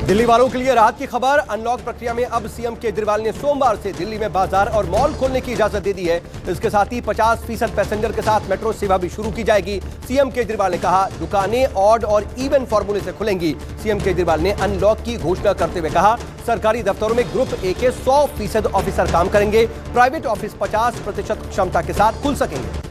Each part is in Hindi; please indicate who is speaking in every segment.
Speaker 1: दिल्ली वालों के लिए राहत की खबर। अनलॉक प्रक्रिया में अब सीएम केजरीवाल ने सोमवार से दिल्ली में बाजार और मॉल खोलने की इजाजत दे दी है। इसके साथ ही 50% पैसेंजर के साथ मेट्रो सेवा भी शुरू की जाएगी। सीएम केजरीवाल ने कहा, दुकानें ऑड और इवन फॉर्मूले से खुलेंगी। सीएम केजरीवाल ने अनलॉक की घोषणा करते हुए कहा, सरकारी दफ्तरों में ग्रुप ए के 100% ऑफिसर काम करेंगे। प्राइवेट ऑफिस 50% क्षमता के साथ खुल सकेंगे।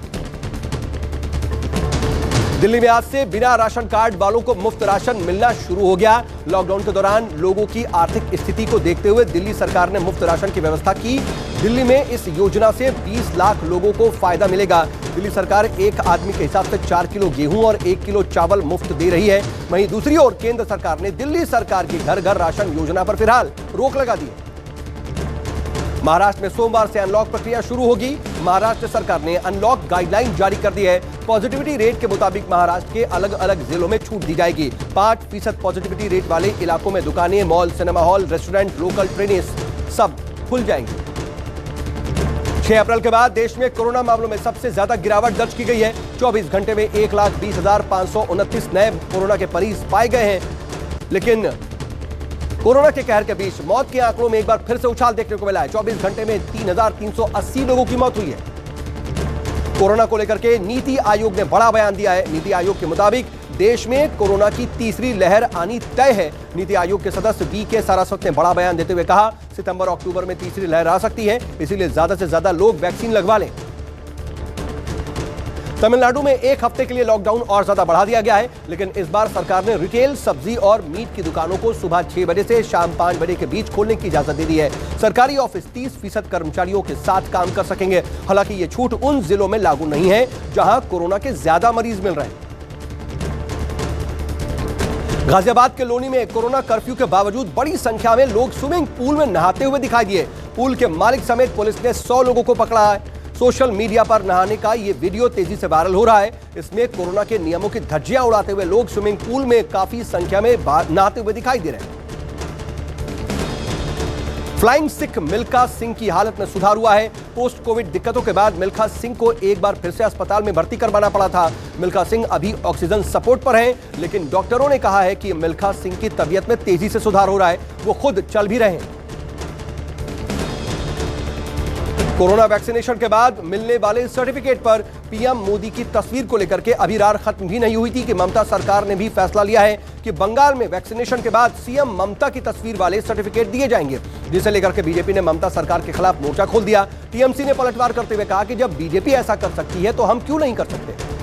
Speaker 1: दिल्ली में आज से बिना राशन कार्ड वालों को मुफ्त राशन मिलना शुरू हो गया। लॉकडाउन के दौरान लोगों की आर्थिक स्थिति को देखते हुए दिल्ली सरकार ने मुफ्त राशन की व्यवस्था की। दिल्ली में इस योजना से 20 लाख लोगों को फायदा मिलेगा। दिल्ली सरकार एक आदमी के हिसाब से 4 किलो गेहूं और 1 किलो चावल मुफ्त दे रही है। वहीं दूसरी ओर केंद्र सरकार ने दिल्ली सरकार की घर घर राशन योजना पर फिलहाल रोक लगा दी है। महाराष्ट्र में सोमवार से अनलॉक प्रक्रिया शुरू होगी। महाराष्ट्र सरकार ने अनलॉक गाइडलाइन जारी कर दी है। पॉजिटिविटी रेट के मुताबिक महाराष्ट्र के अलग अलग जिलों में छूट दी जाएगी। 5% पॉजिटिविटी रेट वाले इलाकों में दुकानें, mall, cinema hall, restaurant, local ट्रेनें सब खुल जाएंगी। 6 अप्रैल के बाद देश में कोरोना मामलों में सबसे ज्यादा गिरावट दर्ज की गई है। 24 घंटे में 1,20,529 नए कोरोना के मरीज पाए गए हैं। लेकिन कोरोना के कहर के बीच मौत के आंकड़ों में एक बार फिर से उछाल देखने को मिला है। 24 घंटे में 3,380 लोगों की मौत हुई है। कोरोना को लेकर के नीति आयोग ने बड़ा बयान दिया है। नीति आयोग के मुताबिक देश में कोरोना की तीसरी लहर आनी तय है। नीति आयोग के सदस्य वी.के. सारस्वत ने बड़ा बयान देते हुए कहा, सितंबर अक्टूबर में तीसरी लहर आ सकती है, इसीलिए ज्यादा से ज्यादा लोग वैक्सीन लगवा लें। तमिलनाडु में एक हफ्ते के लिए लॉकडाउन और ज्यादा बढ़ा दिया गया है, लेकिन इस बार सरकार ने रिटेल, सब्जी और मीट की दुकानों को सुबह 6 बजे से शाम 5 बजे के बीच खोलने की इजाजत दे दी है। सरकारी ऑफिस 30% कर्मचारियों के साथ काम कर सकेंगे। हालांकि ये छूट उन जिलों में लागू नहीं है जहां कोरोना के ज्यादा मरीज मिल रहे हैं। गाजियाबाद के लोनी में कोरोना कर्फ्यू के बावजूद बड़ी संख्या में लोग स्विमिंग पूल में नहाते हुए दिखाई दिए। पूल के मालिक समेत पुलिस ने 100 लोगों को पकड़ा है। सोशल मीडिया पर नहाने का ये वीडियो तेजी से वायरल हो रहा है। इसमें कोरोना के नियमों की धज्जियां उड़ाते हुए लोग स्विमिंग पूल में काफी संख्या में नहाते हुए दिखाई दे रहे हैं। फ्लाइंग सिख मिल्खा सिंह की हालत में सुधार हुआ है। पोस्ट कोविड दिक्कतों के बाद मिल्खा सिंह को एक बार फिर से अस्पताल में भर्ती करवाना पड़ा था। मिल्खा सिंह अभी ऑक्सीजन सपोर्ट पर हैं, लेकिन डॉक्टरों ने कहा है कि मिल्खा सिंह की तबीयत में तेजी से सुधार हो रहा है। वो खुद चल भी रहे हैं। कोरोना वैक्सीनेशन के बाद मिलने वाले सर्टिफिकेट पर पीएम मोदी की तस्वीर को लेकर के अभी रार खत्म भी नहीं हुई थी कि ममता सरकार ने भी फैसला लिया है कि बंगाल में वैक्सीनेशन के बाद सीएम ममता की तस्वीर वाले सर्टिफिकेट दिए जाएंगे, जिसे लेकर के बीजेपी ने ममता सरकार के खिलाफ मोर्चा खोल दिया। टीएमसी ने पलटवार करते हुए कहा कि जब बीजेपी ऐसा कर सकती है तो हम क्यों नहीं कर सकते।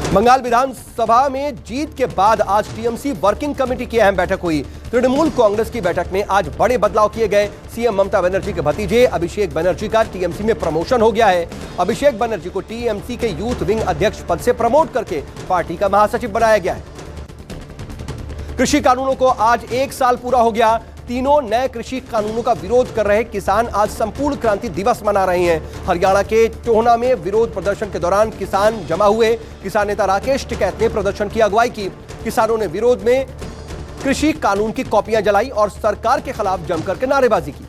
Speaker 1: बंगाल विधानसभा में जीत के बाद आज टीएमसी वर्किंग कमेटी की अहम बैठक हुई। तृणमूल कांग्रेस की बैठक में आज बड़े बदलाव किए गए। सीएम ममता बनर्जी के भतीजे अभिषेक बनर्जी का टीएमसी में प्रमोशन हो गया है। अभिषेक बनर्जी को टीएमसी के यूथ विंग अध्यक्ष पद से प्रमोट करके पार्टी का महासचिव बनाया गया है। कृषि कानूनों को आज 1 साल पूरा हो गया। तीनों नए कृषि कानूनों का विरोध कर रहे किसान आज संपूर्ण क्रांति दिवस मना रहे हैं। हरियाणा के टोहना में विरोध प्रदर्शन के दौरान किसान जमा हुए। किसान नेता राकेश टिकैत ने प्रदर्शन की अगुवाई की। किसानों ने विरोध में कृषि कानून की कॉपियां जलाई और सरकार के खिलाफ जमकर के नारेबाजी की।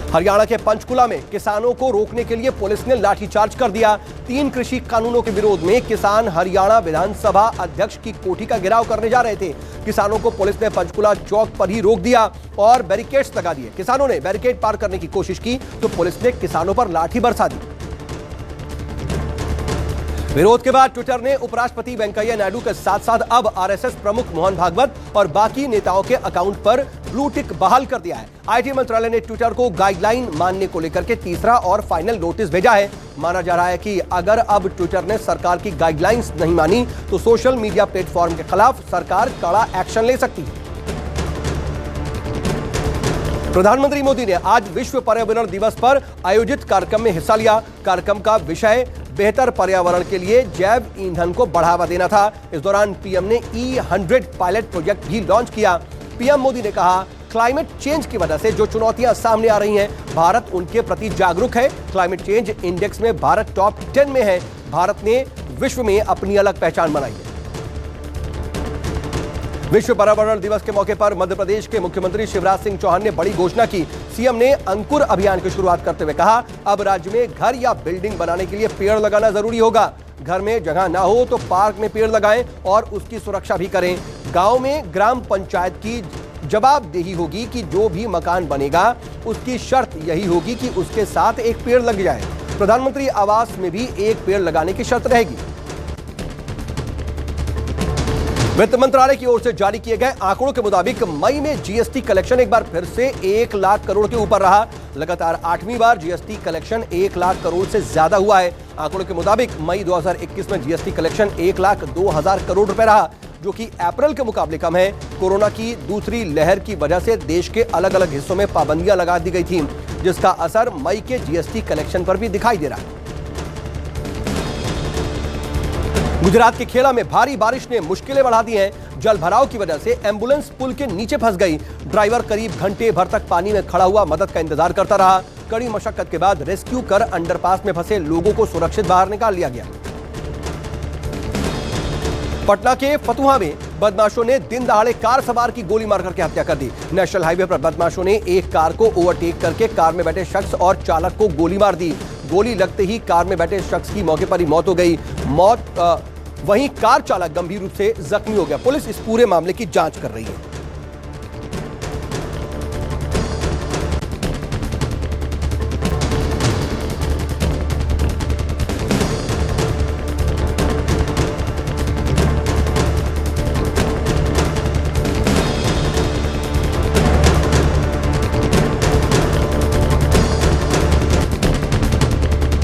Speaker 1: हरियाणा के पंचकुला में किसानों को रोकने के लिए पुलिस ने लाठीचार्ज कर दिया। 3 कृषि कानूनों के विरोध में किसान हरियाणा विधानसभा अध्यक्ष की कोठी का घेराव करने जा रहे थे। किसानों को पुलिस ने पंचकुला चौक पर ही रोक दिया और बैरिकेड्स लगा दिए। किसानों ने बैरिकेड पार करने की कोशिश की तो पुलिस ने किसानों पर लाठी बरसा दी। विरोध के बाद ट्विटर ने उपराष्ट्रपति वेंकैया नायडू के साथ साथ अब आरएसएस प्रमुख मोहन भागवत और बाकी नेताओं के अकाउंट पर ब्लू टिक बहाल कर दिया है। आईटी मंत्रालय ने ट्विटर को गाइडलाइन मानने को लेकर के तीसरा और फाइनल नोटिस भेजा है। माना जा रहा है कि अगर अब ट्विटर ने सरकार की गाइडलाइंस नहीं मानी तो सोशल मीडिया प्लेटफॉर्म के खिलाफ सरकार कड़ा एक्शन ले सकती है। प्रधानमंत्री मोदी ने आज विश्व पर्यावरण दिवस पर आयोजित कार्यक्रम में हिस्सा लिया। कार्यक्रम का विषय बेहतर पर्यावरण के लिए जैव ईंधन को बढ़ावा देना था। इस दौरान पीएम ने E100 पायलट प्रोजेक्ट भी लॉन्च किया। पीएम मोदी ने कहा, क्लाइमेट चेंज की वजह से जो चुनौतियां सामने आ रही हैं, भारत उनके प्रति जागरूक है। क्लाइमेट चेंज इंडेक्स में भारत टॉप 10 में है। भारत ने विश्व में अपनी अलग पहचान बनाई है। विश्व पर्यावरण दिवस के मौके पर मध्य प्रदेश के मुख्यमंत्री शिवराज सिंह चौहान ने बड़ी घोषणा की। सीएम ने अंकुर अभियान की शुरुआत करते हुए कहा, अब राज्य में घर या बिल्डिंग बनाने के लिए पेड़ लगाना जरूरी होगा। घर में जगह ना हो तो पार्क में पेड़ लगाएं और उसकी सुरक्षा भी करें। गांव में ग्राम पंचायत की जवाबदेही होगी कि जो भी मकान बनेगा उसकी शर्त यही होगी कि उसके साथ एक पेड़ लग जाए। प्रधानमंत्री आवास में भी एक पेड़ लगाने की शर्त रहेगी। वित्त मंत्रालय की ओर से जारी किए गए आंकड़ों के मुताबिक मई में जीएसटी कलेक्शन एक बार फिर से 1 लाख करोड़ के ऊपर रहा। लगातार 8वीं बार जीएसटी कलेक्शन 1 लाख करोड़ से ज्यादा हुआ है। आंकड़ों के मुताबिक मई 2021 में जीएसटी कलेक्शन 1,02,000 करोड़ रुपए रहा, जो कि अप्रैल के मुकाबले कम है। कोरोना की दूसरी लहर की वजह से देश के अलग अलग हिस्सों में पाबंदियां लगा दी गई थी, जिसका असर मई के जीएसटी कलेक्शन पर भी दिखाई दे रहा है। गुजरात के खेड़ा में भारी बारिश ने मुश्किलें बढ़ा दी हैं। जल भराव की वजह से एम्बुलेंस पुल के नीचे फंस गई। ड्राइवर करीब घंटे भर तक पानी में खड़ा हुआ मदद का इंतजार करता रहा। कड़ी मशक्कत के बाद रेस्क्यू कर अंडरपास में फंसे लोगों को सुरक्षित बाहर निकाल लिया गया। पटना के फतुहा में बदमाशों ने दिन दहाड़े कार सवार की गोली मारकर के हत्या कर दी। नेशनल हाईवे पर बदमाशों ने एक कार को ओवरटेक करके कार में बैठे शख्स और चालक को गोली मार दी। गोली लगते ही कार में बैठे शख्स की मौके पर ही मौत हो गई। वहीं कार चालक गंभीर रूप से जख्मी हो गया। पुलिस इस पूरे मामले की जांच कर रही है।